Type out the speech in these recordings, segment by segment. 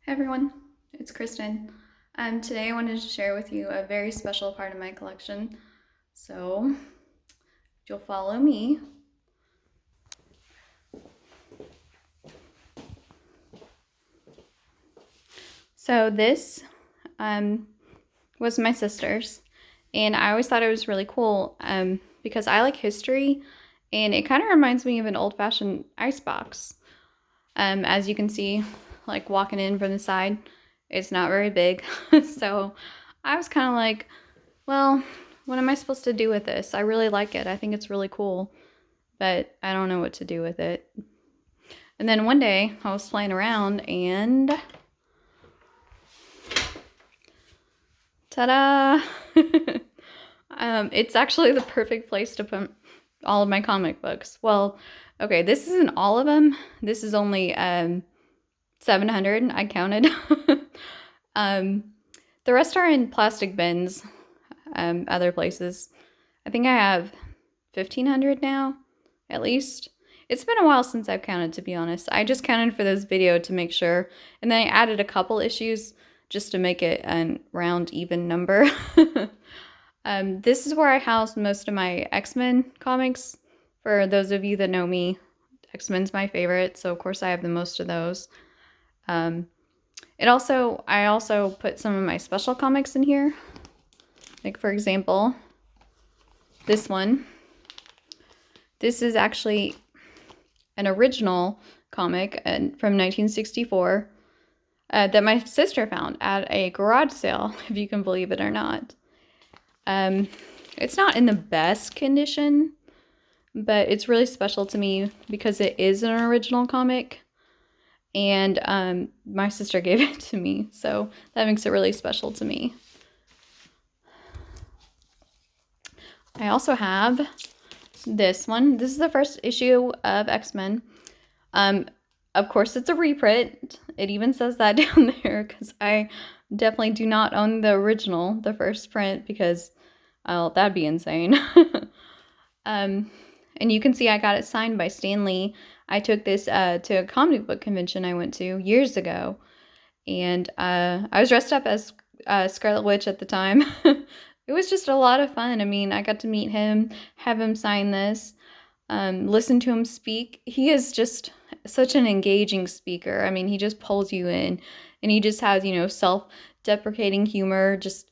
Hey everyone, it's Kristen. Today I wanted to share with you a very special part of my collection. So, if you'll follow me. So this was my sister's, and I always thought it was really cool because I like history, and it kind of reminds me of an old-fashioned icebox. As you can see, like walking in from the side, it's not very big. So I was kind of like, well, what am I supposed to do with this? I really like it. I think it's really cool, but I don't know what to do with it. And then one day I was playing around and ta-da! It's actually the perfect place to put all of my comic books. Well, okay, this isn't all of them. This is only 700, I counted. The rest are in plastic bins, other places. I think I have 1,500 now, at least. It's been a while since I've counted, to be honest. I just counted for this video to make sure, and then I added a couple issues just to make it a round, even number. This is where I house most of my X-Men comics. For those of you that know me, X-Men's my favorite, so of course I have the most of those. I also put some of my special comics in here. Like, for example, this one. This is actually an original comic from 1964 that my sister found at a garage sale, if you can believe it or not. It's not in the best condition, but it's really special to me because it is an original comic, and my sister gave it to me, so that makes it really special to me. I also have this one. This is the first issue of X-Men. Of course, it's a reprint. It even says that down there because I definitely do not own the original, the first print, because that'd be insane. And you can see I got it signed by Stan Lee. I took this to a comic book convention I went to years ago, and I was dressed up as Scarlet Witch at the time. It was just a lot of fun. I mean, I got to meet him, have him sign this, listen to him speak. He is just such an engaging speaker. I mean, he just pulls you in, and he just has, self-deprecating humor, just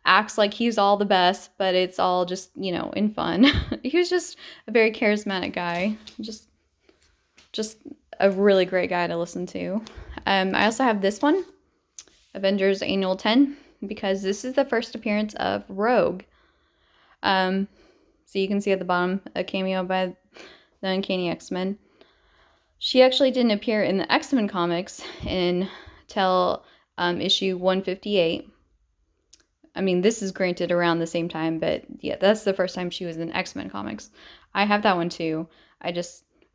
acts like he's all the best, but it's all just, in fun. He was just a very charismatic guy. Just a really great guy to listen to. I also have this one, Avengers Annual 10, because this is the first appearance of Rogue. So you can see at the bottom a cameo by the Uncanny X-Men. She actually didn't appear in the X-Men comics until issue 158. I mean, this is granted around the same time, but yeah, that's the first time she was in X-Men comics. I have that one too.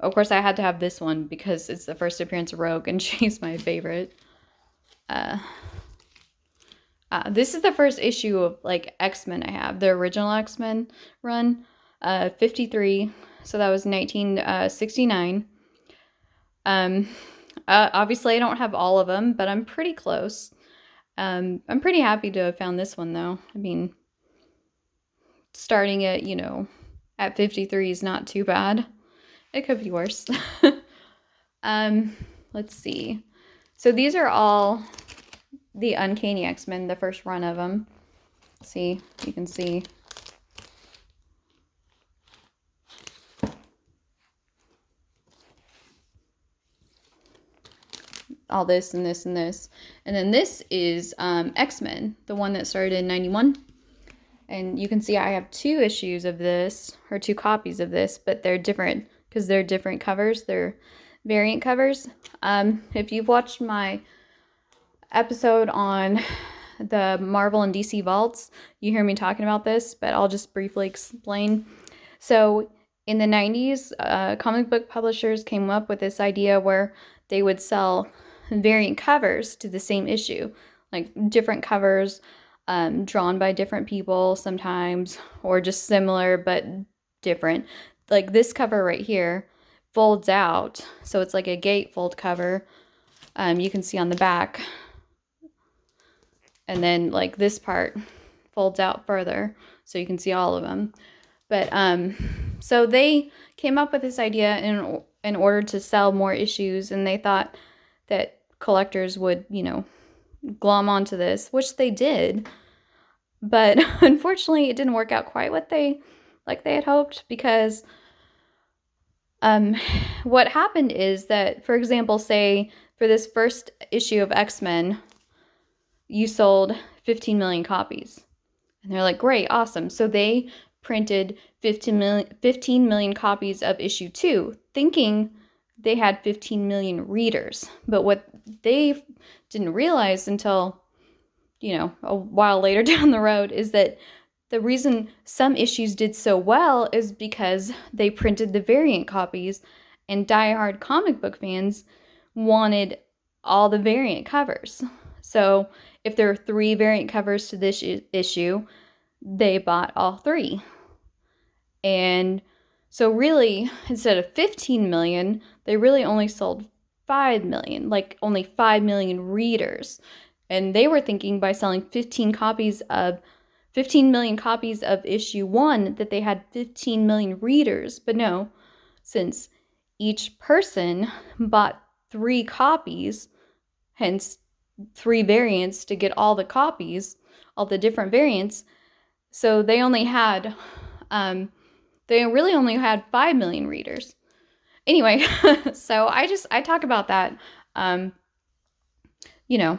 Of course, I had to have this one because it's the first appearance of Rogue, and she's my favorite. This is the first issue of like X-Men I have, the original X-Men run, 53. So that was 1969. Obviously I don't have all of them, but I'm pretty close. I'm pretty happy to have found this one though. I mean, starting at 53 is not too bad. It could be worse. Let's see. So these are all the Uncanny X-Men, the first run of them. See, you can see. All this and this and this. And then this is X-Men, the one that started in 91. And you can see I have 2 issues of this, or 2 copies of this, but they're different because they're different covers. They're variant covers. If you've watched my episode on the Marvel and DC vaults, you hear me talking about this, but I'll just briefly explain. So in the 90s, comic book publishers came up with this idea where they would sell variant covers to the same issue, like different covers drawn by different people sometimes, or just similar but different. Like this cover right here folds out, so it's like a gatefold cover. You can see on the back. And then like this part folds out further so you can see all of them. But so they came up with this idea in order to sell more issues, and they thought that collectors would, you know, glom onto this, which they did. But unfortunately, it didn't work out quite what they had hoped, because what happened is that, for example, say for this first issue of X-Men, you sold 15 million copies. And they're like, great, awesome. So they printed 15 million copies of issue 2, thinking they had 15 million readers. But what they didn't realize until, you know, a while later down the road is that the reason some issues did so well is because they printed the variant copies, and diehard comic book fans wanted all the variant covers. So if there were 3 variant covers to this issue, they bought all 3. And so really, instead of 15 million, they really only sold 5 million, like only 5 million readers. And they were thinking by selling 15 million copies of issue 1 that they had 15 million readers. But no, since each person bought 3 copies, hence 3 variants to get all the copies, all the different variants, so they only had, they really only had 5 million readers. Anyway, so I talk about that, you know,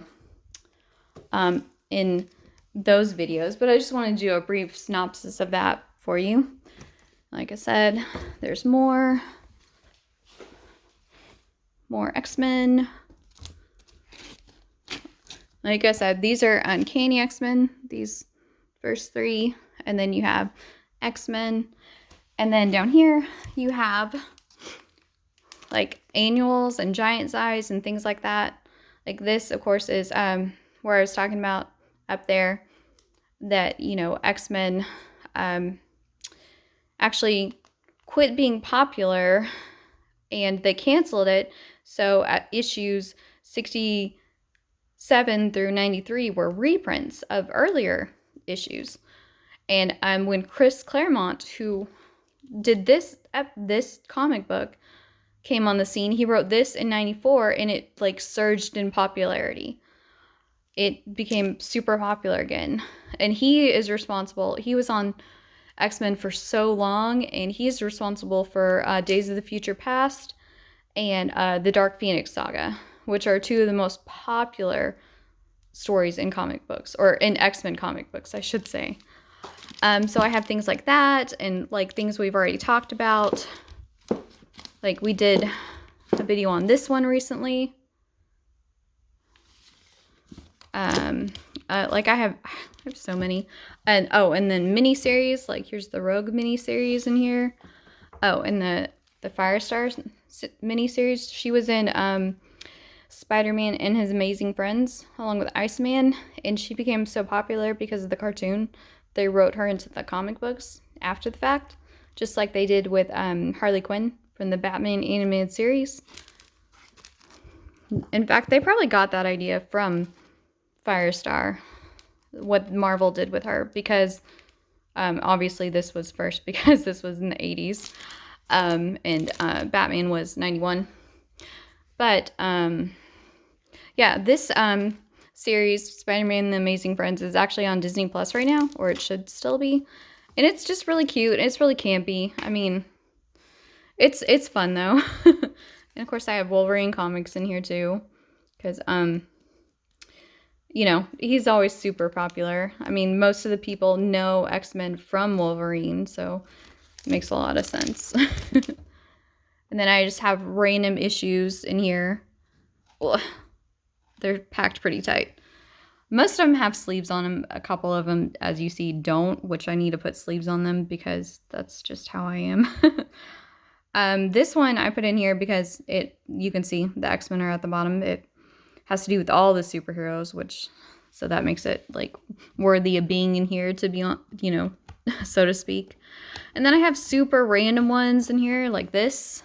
in those videos, but I just want to do a brief synopsis of that for you. Like I said, there's more X-Men. Like I said, these are Uncanny X-Men, these first 3, and then you have X-Men, and then down here you have like annuals and giant size and things like that. Like this, of course, is where I was talking about up there, that, you know, X-Men actually quit being popular and they canceled it. So at issues 67 through 93 were reprints of earlier issues. And when Chris Claremont, who did this comic book, came on the scene, he wrote this in 94, and it like surged in popularity. It became super popular again. And he is responsible. He was on X-Men for so long, and he's responsible for Days of the Future Past and the Dark Phoenix Saga, which are 2 of the most popular stories in comic books, or in X-Men comic books, I should say. So I have things like that, and like things we've already talked about. Like we did a video on this one recently. Like I have so many. And and then miniseries, like here's the Rogue miniseries in here. Oh, and the Firestar miniseries. She was in Spider-Man and His Amazing Friends along with Iceman, and she became so popular because of the cartoon. They wrote her into the comic books after the fact, just like they did with Harley Quinn from the Batman animated series. In fact, they probably got that idea from Firestar, what Marvel did with her, because obviously this was first, because this was in the 80s, and Batman was 91. But yeah, this series, Spider-Man and the Amazing Friends, is actually on Disney Plus right now, or it should still be, and it's just really cute. It's really campy. I mean, it's fun though. And of course I have Wolverine comics in here too, because you know, he's always super popular. I mean, most of the people know X-Men from Wolverine, so it makes a lot of sense. And then I just have random issues in here. Ugh, they're packed pretty tight. Most of them have sleeves on them. A couple of them, as you see, don't, which I need to put sleeves on them because that's just how I am. This one I put in here because you can see the X-Men are at the bottom. It has to do with all the superheroes, so that makes it like worthy of being in here, to be on, you know, so to speak. And then I have super random ones in here, like this.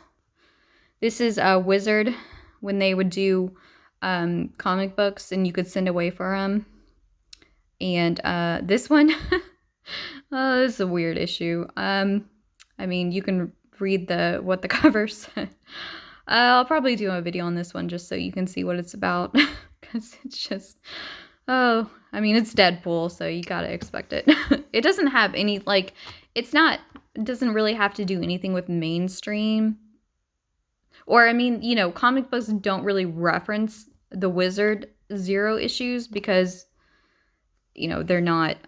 This is a Wizard when they would do comic books and you could send away for them. And this one, this is a weird issue. I mean, you can read what the cover said. I'll probably do a video on this one just so you can see what it's about, because it's just, oh, I mean, it's Deadpool, so you gotta expect it. It doesn't have any, like, it doesn't really have to do anything with mainstream. Or, I mean, you know, comic books don't really reference the Wizard Zero issues because, you know, they're not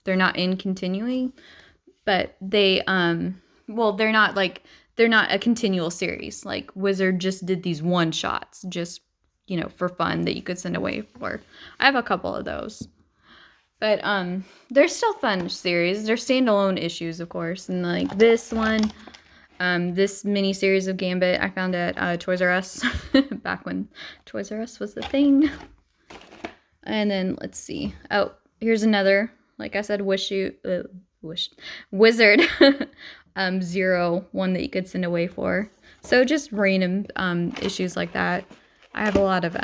in continuing, but they're not a continual series. Like Wizard just did these one shots just, you know, for fun that you could send away for. I have a couple of those. But they're still fun series. They're standalone issues, of course. And like this one, this mini series of Gambit I found at Toys R Us back when Toys R Us was the thing. And then let's see. Oh, here's another, like I said, Wizard Zero one that you could send away for. So just random issues like that. I have a lot of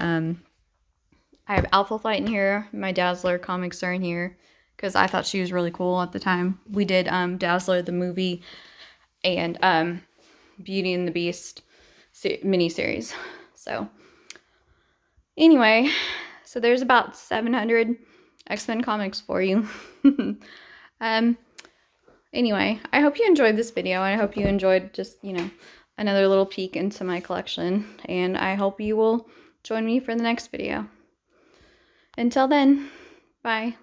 I have Alpha Flight in here. My Dazzler comics are in here because I thought she was really cool at the time. We did Dazzler the movie and Beauty and the Beast miniseries. So anyway, so there's about 700 X-Men comics for you. Anyway, I hope you enjoyed this video. I hope you enjoyed just, you know, another little peek into my collection. And I hope you will join me for the next video. Until then, bye.